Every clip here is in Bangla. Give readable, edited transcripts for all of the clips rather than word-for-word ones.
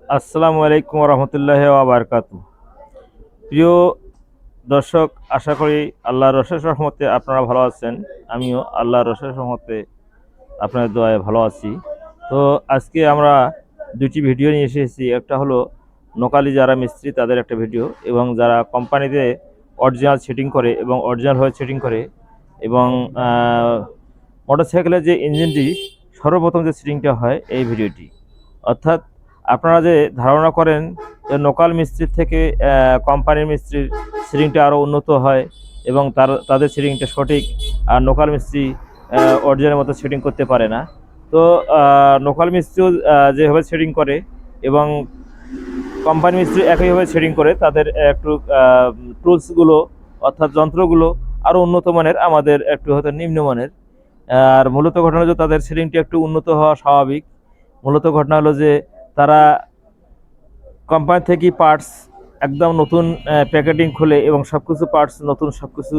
আসসালামু আলাইকুম রহমতুল্লাহ বারকাতু। প্রিয় দর্শক, আশা করি আল্লাহর অশেষ রহমতে আপনারা ভালো আছেন। আমিও আল্লাহর অশেষ রহমতে আপনাদের দোয়ায় ভালো আছি। তো আজকে আমরা দুটি ভিডিও নিয়ে এসেছি। একটা হলো নোকালি যারা মিস্ত্রি তাদের একটা ভিডিও, এবং যারা কোম্পানিতে অরিজিনাল সেটিং করে এবং অরিজিনাল হয়ে সেটিং করে, এবং মোটরসাইকেলের যে ইঞ্জিনটি সর্বপ্রথম যে সেটিংটা হয় এই ভিডিওটি। অর্থাৎ আপনারা যে ধারণা করেন যে লোকাল মিস্ত্রির থেকে কোম্পানির মিস্ত্রির সিলিংটা আরও উন্নত হয় এবং তাদের সিলিংটা সঠিক, আর লোকাল মিস্ত্রি অরিজিনাল মতো সেটিং করতে পারে না। তো লোকাল মিস্ত্রিও যেভাবে সেটিং করে এবং কোম্পানি মিস্ত্রি একইভাবে সেটিং করে, তাদের একটু টুলসগুলো অর্থাৎ যন্ত্রগুলো আরও উন্নত মানের, আমাদের একটু হয়তো নিম্নমানের। আর মূলত ঘটনা হলো তাদের সেটিংটি একটু উন্নত হওয়া স্বাভাবিক। মূলত ঘটনা হলো যে তারা কোম্পানি থেকে পার্টস একদম নতুন প্যাকেটিং খুলে এবং সব কিছু পার্টস নতুন, সব কিছু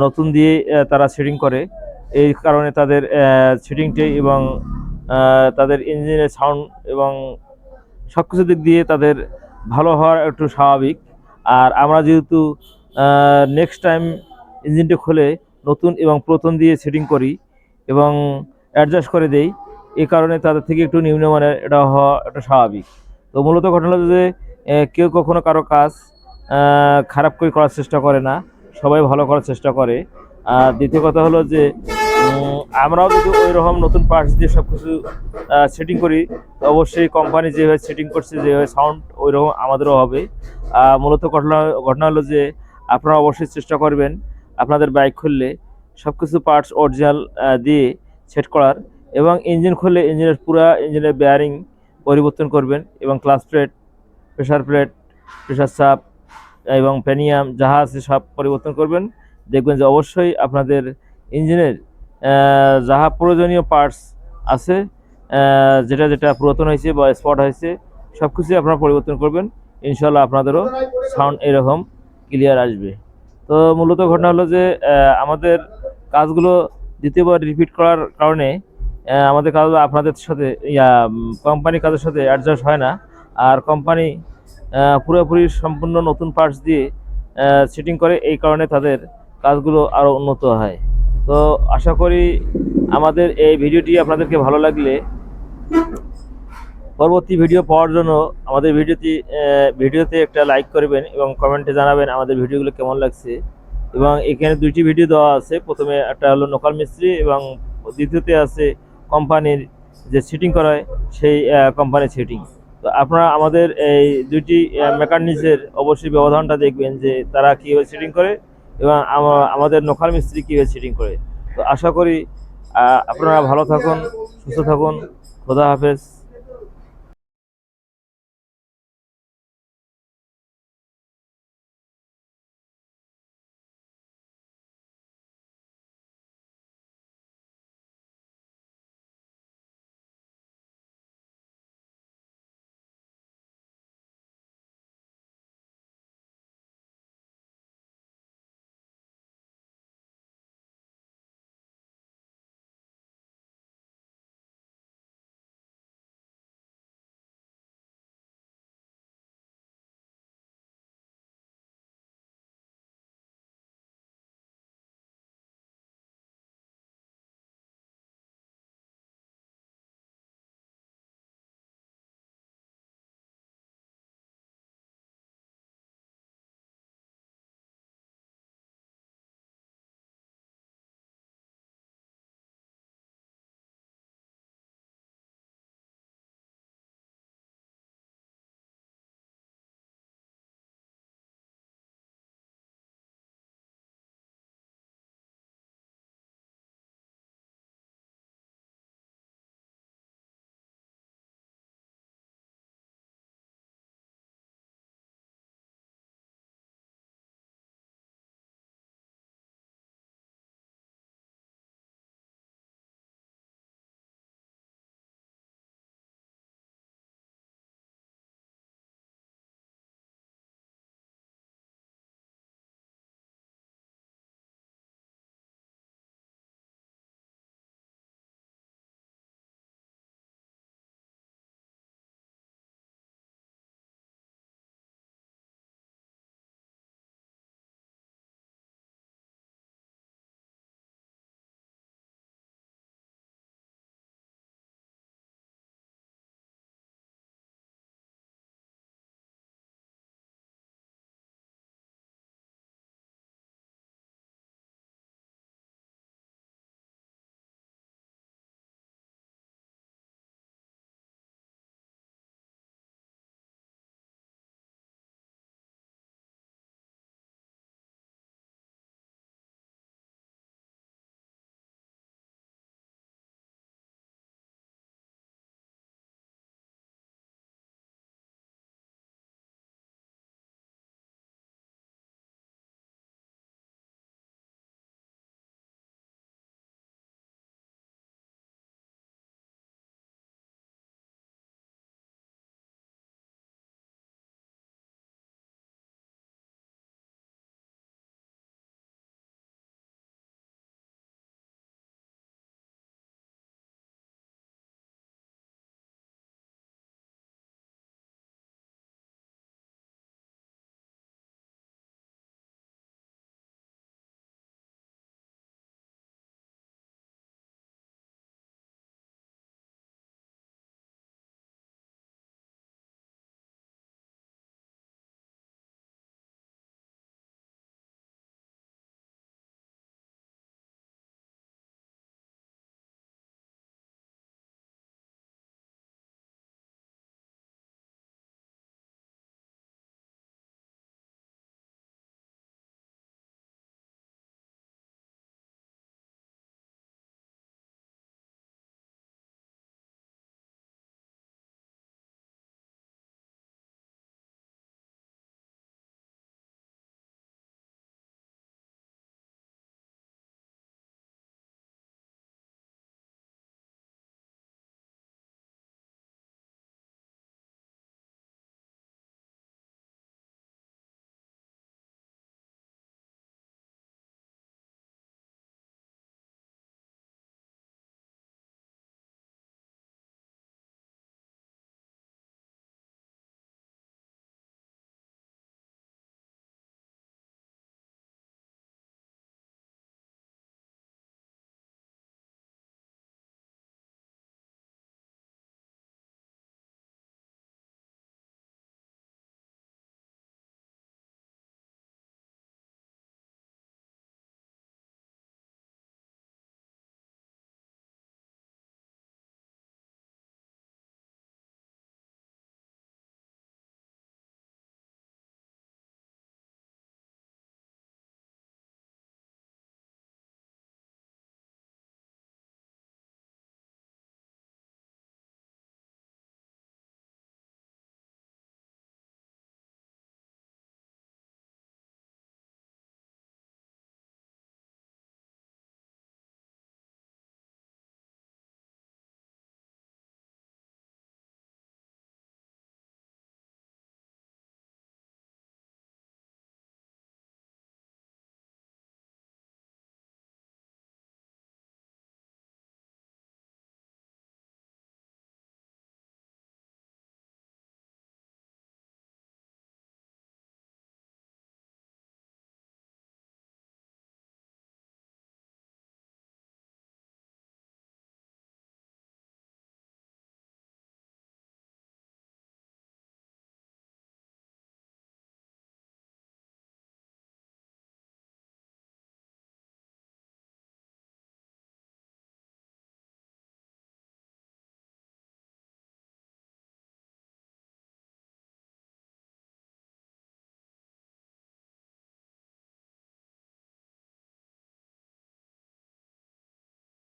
নতুন দিয়ে তারা সেটিং করে। এই কারণে তাদের সেটিংটি এবং তাদের ইঞ্জিনের সাউন্ড এবং সব কিছু দিক দিয়ে তাদের ভালো হওয়ার একটু স্বাভাবিক। আর আমরা যেহেতু নেক্সট টাইম ইঞ্জিনটি খুলে নতুন এবং পুরাতন দিয়ে সেটিং করি এবং অ্যাডজাস্ট করে দেই, এই কারণে তাদের থেকে একটু নিম্নমানের এটা হওয়া একটা স্বাভাবিক। তো মূলত ঘটনা হলো যে কেউ কখনো কারো কাজ খারাপ করে করার চেষ্টা করে না, সবাই ভালো করার চেষ্টা করে। আর দ্বিতীয় কথা হলো যে আমরাও যদি ওই রকম নতুন পার্টস দিয়ে সব কিছু সেটিং করি, তো অবশ্যই কোম্পানি যেভাবে সেটিং করছে, যেভাবে সাউন্ড, ওই রকম আমাদেরও হবে। মূলত ঘটনা ঘটনা হলো যে আপনারা অবশ্যই চেষ্টা করবেন আপনাদের বাইক খুললে সব কিছু পার্টস অরিজিনাল দিয়ে সেট করার, এবং ইঞ্জিন খুললে ইঞ্জিনের পুরা ইঞ্জিনের বেয়ারিং পরিবর্তন করবেন এবং clutch plate, pressure plate, pressure চাপ এবং প্যানিয়াম যাহা আছে সব পরিবর্তন করবেন। দেখবেন যে অবশ্যই আপনাদের ইঞ্জিনের যাহা প্রয়োজনীয় পার্টস আছে, যেটা যেটা পুরাতন হয়েছে বা স্পট হয়েছে, সব কিছুই আপনারা পরিবর্তন করবেন। ইনশাল্লাহ আপনাদেরও সাউন্ড এরকম ক্লিয়ার আসবে। তো মূলত ঘটনা হলো যে আমাদের কাজগুলো দ্বিতীয়বার রিপিট করার কারণে আমাদের কাজ আপনাদের সাথে কোম্পানির কাজের সাথে অ্যাডজাস্ট হয় না। আর কোম্পানি পুরোপুরি সম্পূর্ণ নতুন পার্টস দিয়ে সেটিং করে, এই কারণে তাদের কাজগুলো আরও উন্নত হয়। তো আশা করি আমাদের এই ভিডিওটি আপনাদেরকে ভালো লাগলে পরবর্তী ভিডিও পাওয়ার জন্য আমাদের ভিডিওতে একটা লাইক করবেন এবং কমেন্টে জানাবেন আমাদের ভিডিওগুলো কেমন লাগছে। এবং এখানে দুইটি ভিডিও দেওয়া আছে, প্রথমে একটা হলো লোকাল মিস্ত্রি এবং দ্বিতীয়তে আছে কোম্পানির যে সেটিং করায় সেই কোম্পানির সেটিং। তো আপনারা আমাদের এই দুইটি মেকানিক্সের অবশ্যই ব্যবধানটা দেখবেন যে তারা কীভাবে সেটিং করে এবং আমাদের লোকাল মিস্ত্রি কীভাবে সেটিং করে। তো আশা করি আপনারা ভালো থাকুন, সুস্থ থাকুন। খোদা হাফেজ।